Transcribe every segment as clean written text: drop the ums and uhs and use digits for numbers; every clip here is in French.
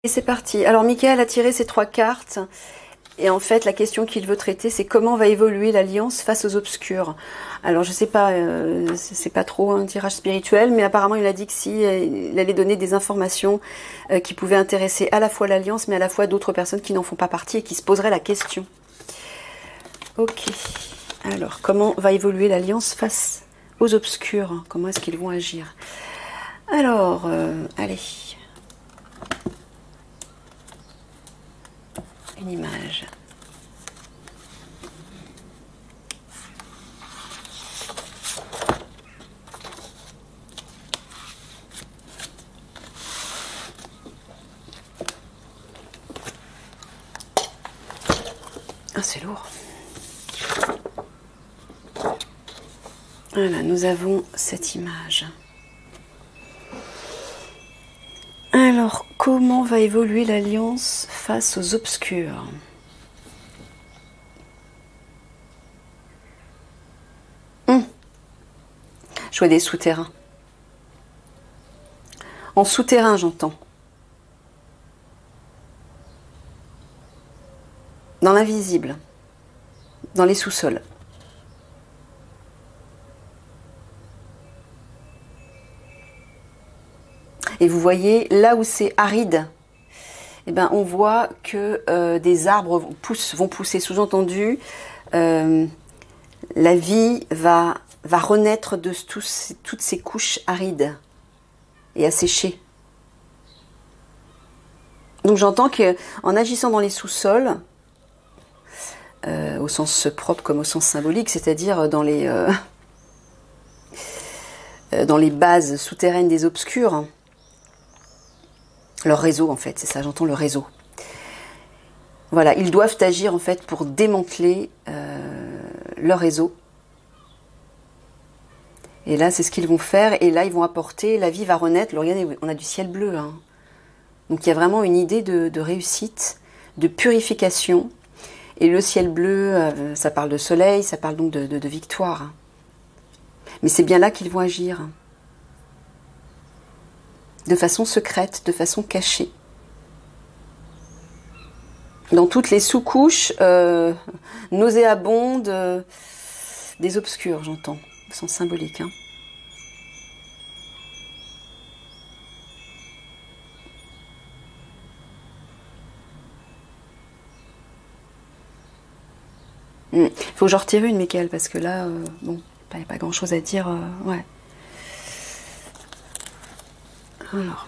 Et c'est parti. Alors Michael a tiré ces 3 cartes. Et en fait, la question qu'il veut traiter, c'est comment va évoluer l'alliance face aux obscurs. Alors, je sais pas, c'est pas trop un tirage spirituel, mais apparemment, il a dit que si, il allait donner des informations qui pouvaient intéresser à la fois l'alliance, mais à la fois d'autres personnes qui n'en font pas partie et qui se poseraient la question. Ok. Alors, comment va évoluer l'alliance face aux obscurs? Comment est-ce qu'ils vont agir? Alors, allez. Une image. Ah, c'est lourd. Voilà, nous avons cette image. Alors, comment va évoluer l'alliance face aux obscurs? Je vois des souterrains. En souterrain, j'entends. Dans l'invisible. Dans les sous-sols. Et vous voyez, là où c'est aride, eh ben, on voit que des arbres vont pousser. Sous-entendu, la vie va renaître de toutes ces couches arides et asséchées. Donc j'entends qu'en agissant dans les sous-sols, au sens propre comme au sens symbolique, c'est-à-dire dans les bases souterraines des obscurs, leur réseau en fait, c'est ça, j'entends le réseau. Voilà, ils doivent agir en fait pour démanteler leur réseau. Et là, c'est ce qu'ils vont faire. Et là, ils vont apporter, la vie va renaître. Alors, regardez, on a du ciel bleu. Hein. Donc, il y a vraiment une idée de réussite, de purification. Et le ciel bleu, ça parle de soleil, ça parle donc de victoire. Mais c'est bien là qu'ils vont agir. De façon secrète, de façon cachée. Dans toutes les sous-couches nauséabondes des obscurs, j'entends. Au sens symbolique. Hein. Faut que j'en retire une, Michael, parce que là, bon, il n'y a pas grand-chose à dire. Ouais. Alors.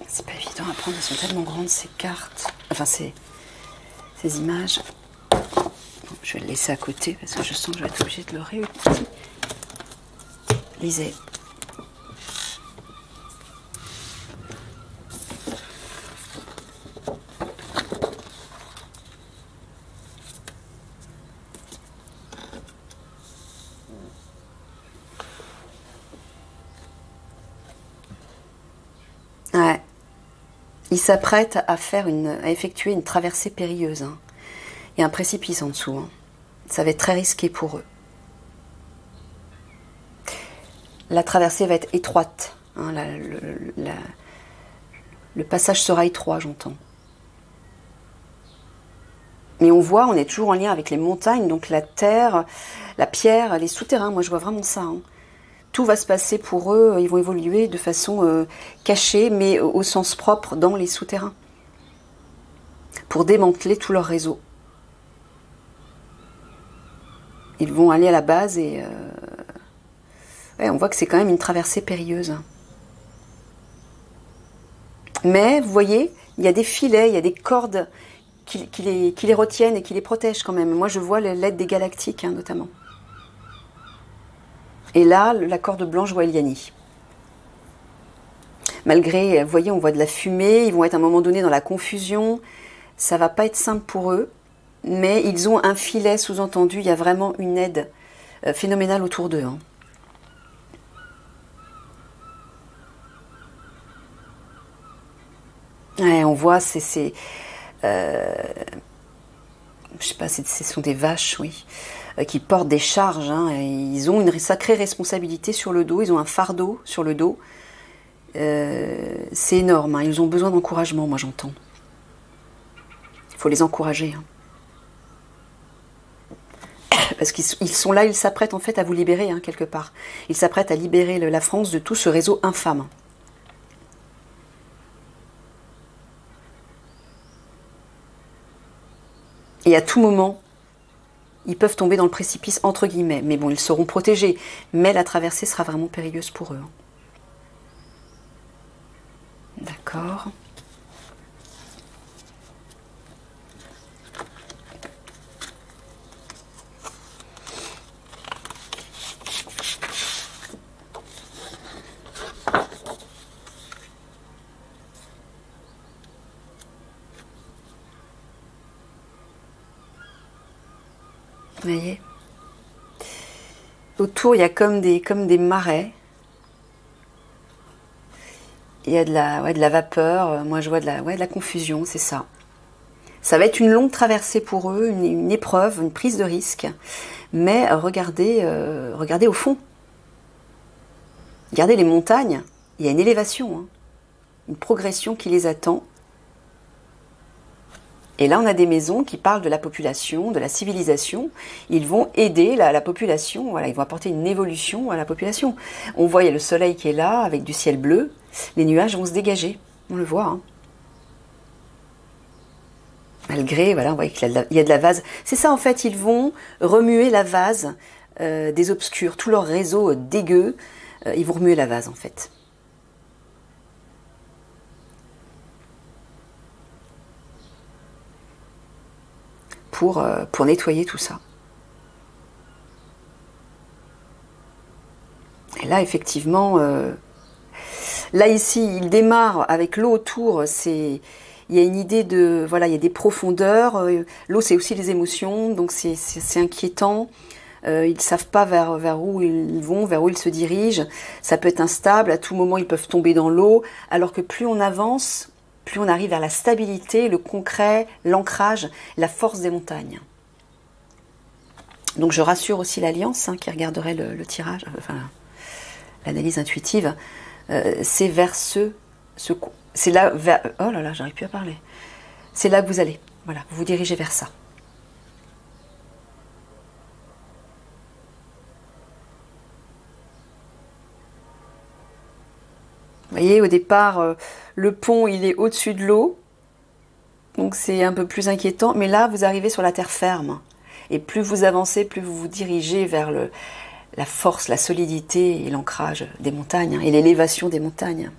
C'est pas évident à prendre, elles sont tellement grandes, ces cartes. Enfin, ces images. Bon, je vais le laisser à côté, parce que je sens que je vais être obligée de le réutiliser. Lisez. Ouais. Ils s'apprêtent à effectuer une traversée périlleuse. Hein. Il y a un précipice en dessous. Hein. Ça va être très risqué pour eux. La traversée va être étroite. Hein. Le passage sera étroit, j'entends. Mais on voit, on est toujours en lien avec les montagnes, donc la terre, la pierre, les souterrains. Moi, je vois vraiment ça. Hein. Tout va se passer pour eux, ils vont évoluer de façon cachée, mais au sens propre dans les souterrains, pour démanteler tout leur réseau. Ils vont aller à la base et ouais, on voit que c'est quand même une traversée périlleuse. Mais, vous voyez, il y a des filets, il y a des cordes qui les retiennent et qui les protègent quand même. Moi, je vois l'aide des galactiques, hein, notamment. Et là, la corde blanche voit Eliani. Malgré, vous voyez, on voit de la fumée, ils vont être à un moment donné dans la confusion. Ça va pas être simple pour eux, mais ils ont un filet sous-entendu. Il y a vraiment une aide phénoménale autour d'eux. Hein. Ouais, on voit, je sais pas, ce sont des vaches, oui. qui portent des charges, hein, et ils ont une sacrée responsabilité sur le dos, ils ont un fardeau sur le dos. C'est énorme, hein, ils ont besoin d'encouragement, moi j'entends. Il faut les encourager. Hein. Parce qu'ils sont là, ils s'apprêtent en fait à vous libérer, hein, quelque part. Ils s'apprêtent à libérer la France de tout ce réseau infâme. Et à tout moment, ils peuvent tomber dans le précipice, entre guillemets. Mais bon, ils seront protégés. Mais la traversée sera vraiment périlleuse pour eux. D'accord. Vous voyez, autour, il y a comme des marais. Il y a de la vapeur. Moi, je vois de la confusion, c'est ça. Ça va être une longue traversée pour eux, une épreuve, une prise de risque. Mais regardez au fond. Regardez les montagnes. Il y a une élévation, hein, une progression qui les attend. Et là, on a des maisons qui parlent de la population, de la civilisation. Ils vont aider la population, voilà, ils vont apporter une évolution à la population. On voit, il y a le soleil qui est là, avec du ciel bleu. Les nuages vont se dégager, on le voit. Hein. Malgré, voilà, on voit qu'il y a de la vase. C'est ça, en fait, ils vont remuer la vase des obscurs. Tout leur réseau dégueu, ils vont remuer la vase, en fait. Pour nettoyer tout ça. Et là, effectivement, là ici, il démarre avec l'eau autour. Il y a une idée de, voilà, il y a des profondeurs. L'eau, c'est aussi les émotions, donc c'est inquiétant. Ils ne savent pas vers où ils vont, vers où ils se dirigent. Ça peut être instable. À tout moment, ils peuvent tomber dans l'eau. Alors que plus on avance, plus on arrive vers la stabilité, le concret, l'ancrage, la force des montagnes. Donc je rassure aussi l'Alliance, hein, qui regarderait le tirage, enfin l'analyse intuitive, c'est vers c'est là, vers, oh là là, j'arrive plus à parler. C'est là que vous allez, voilà, vous vous dirigez vers ça. Vous voyez, au départ, le pont, il est au-dessus de l'eau. Donc c'est un peu plus inquiétant. Mais là, vous arrivez sur la terre ferme. Et plus vous avancez, plus vous vous dirigez vers la force, la solidité et l'ancrage des montagnes. Hein, et l'élévation des montagnes.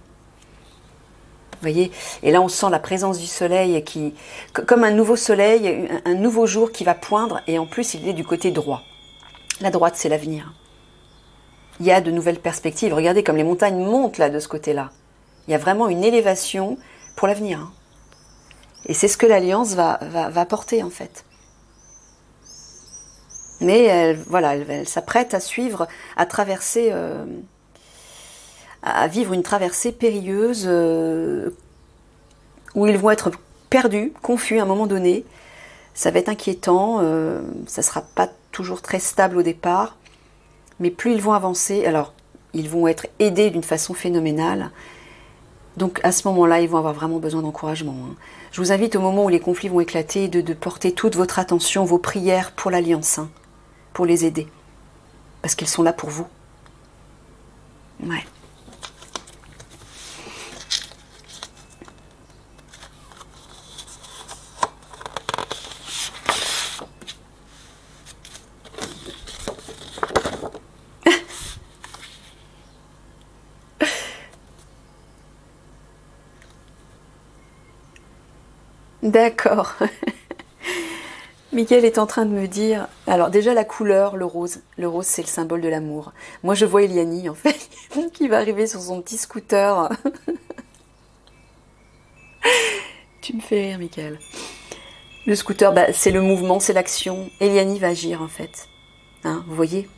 Vous voyez, et là, on sent la présence du soleil qui, comme un nouveau soleil, un nouveau jour qui va poindre. Et en plus, il est du côté droit. La droite, c'est l'avenir. Il y a de nouvelles perspectives. Regardez comme les montagnes montent là de ce côté-là. Il y a vraiment une élévation pour l'avenir. Hein. Et c'est ce que l'Alliance va apporter en fait. Mais elle s'apprête à suivre, à traverser, à vivre une traversée périlleuse où ils vont être perdus, confus à un moment donné. Ça va être inquiétant. Ça ne sera pas toujours très stable au départ. Mais plus ils vont avancer, alors ils vont être aidés d'une façon phénoménale. Donc à ce moment-là, ils vont avoir vraiment besoin d'encouragement. Hein. Je vous invite au moment où les conflits vont éclater de porter toute votre attention, vos prières pour l'Alliance, hein, pour les aider. Parce qu'ils sont là pour vous. Ouais. D'accord. Mickaël est en train de me dire... Alors déjà la couleur, le rose. Le rose, c'est le symbole de l'amour. Moi, je vois Eliani, en fait, qui va arriver sur son petit scooter. Tu me fais rire, Mickaël. Le scooter, bah, c'est le mouvement, c'est l'action. Eliani va agir, en fait. Hein, vous voyez ?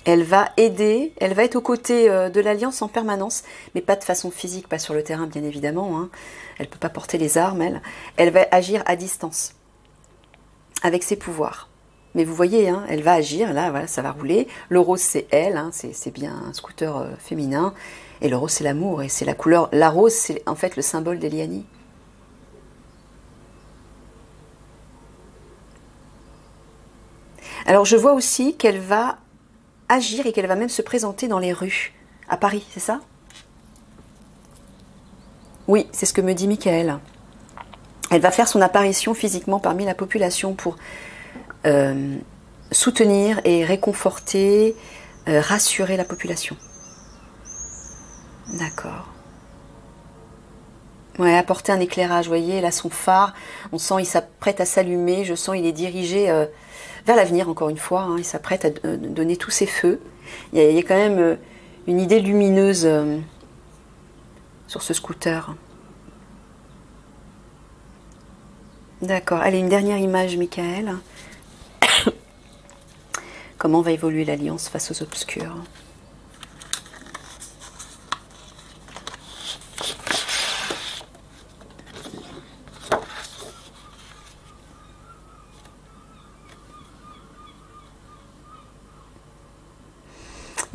Elle va aider, elle va être aux côtés de l'Alliance en permanence, mais pas de façon physique, pas sur le terrain, bien évidemment. Hein. Elle ne peut pas porter les armes, elle. Elle va agir à distance, avec ses pouvoirs. Mais vous voyez, hein, elle va agir, là, voilà, ça va rouler. Le rose, c'est elle, hein, c'est bien un scooter féminin. Et le rose, c'est l'amour, et c'est la couleur. La rose, c'est en fait le symbole des lianis. Alors, je vois aussi qu'elle va agir et qu'elle va même se présenter dans les rues. À Paris, c'est ça? Oui, c'est ce que me dit Michael. Elle va faire son apparition physiquement parmi la population pour soutenir et réconforter, rassurer la population. D'accord. Ouais, apporter un éclairage, vous voyez, là son phare, on sent il s'apprête à s'allumer, je sens il est dirigé vers l'avenir encore une fois, hein, il s'apprête à donner tous ses feux. Il y a quand même une idée lumineuse sur ce scooter. D'accord, allez, une dernière image, Michael. Comment va évoluer l'alliance face aux obscurs?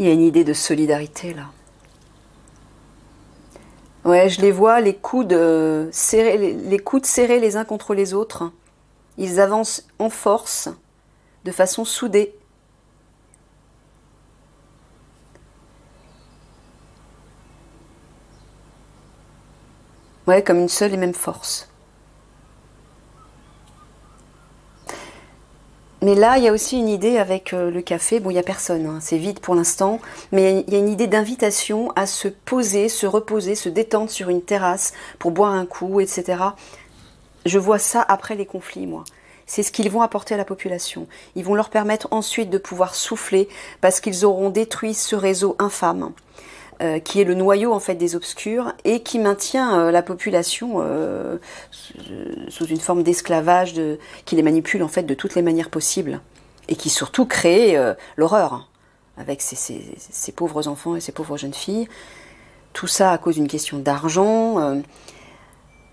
Il y a une idée de solidarité là. Ouais, je les vois, les coudes serrés, les coudes serrés les uns contre les autres. Ils avancent en force, de façon soudée. Ouais, comme une seule et même force. Mais là, il y a aussi une idée avec le café. Bon, il n'y a personne, hein, c'est vide pour l'instant. Mais il y a une idée d'invitation à se poser, se reposer, se détendre sur une terrasse pour boire un coup, etc. Je vois ça après les conflits, moi. C'est ce qu'ils vont apporter à la population. Ils vont leur permettre ensuite de pouvoir souffler parce qu'ils auront détruit ce réseau infâme qui est le noyau en fait des obscurs et qui maintient la population sous une forme d'esclavage, qui les manipule en fait de toutes les manières possibles et qui surtout crée l'horreur hein, avec ces pauvres enfants et ces pauvres jeunes filles. Tout ça à cause d'une question d'argent.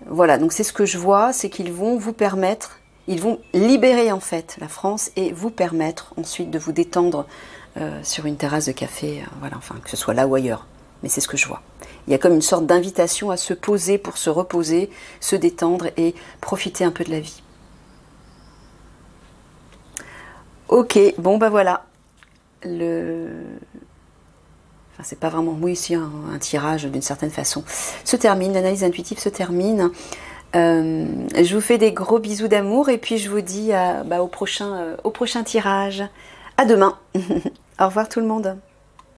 Voilà, donc c'est ce que je vois, c'est qu'ils vont vous permettre, ils vont libérer en fait la France et vous permettre ensuite de vous détendre sur une terrasse de café, voilà, enfin que ce soit là ou ailleurs. Mais c'est ce que je vois. Il y a comme une sorte d'invitation à se poser pour se reposer, se détendre et profiter un peu de la vie. Ok, bon bah voilà. Enfin, c'est pas vraiment, oui, si, un tirage d'une certaine façon se termine, l'analyse intuitive se termine. Je vous fais des gros bisous d'amour et puis je vous dis au prochain tirage. À demain. Au revoir tout le monde.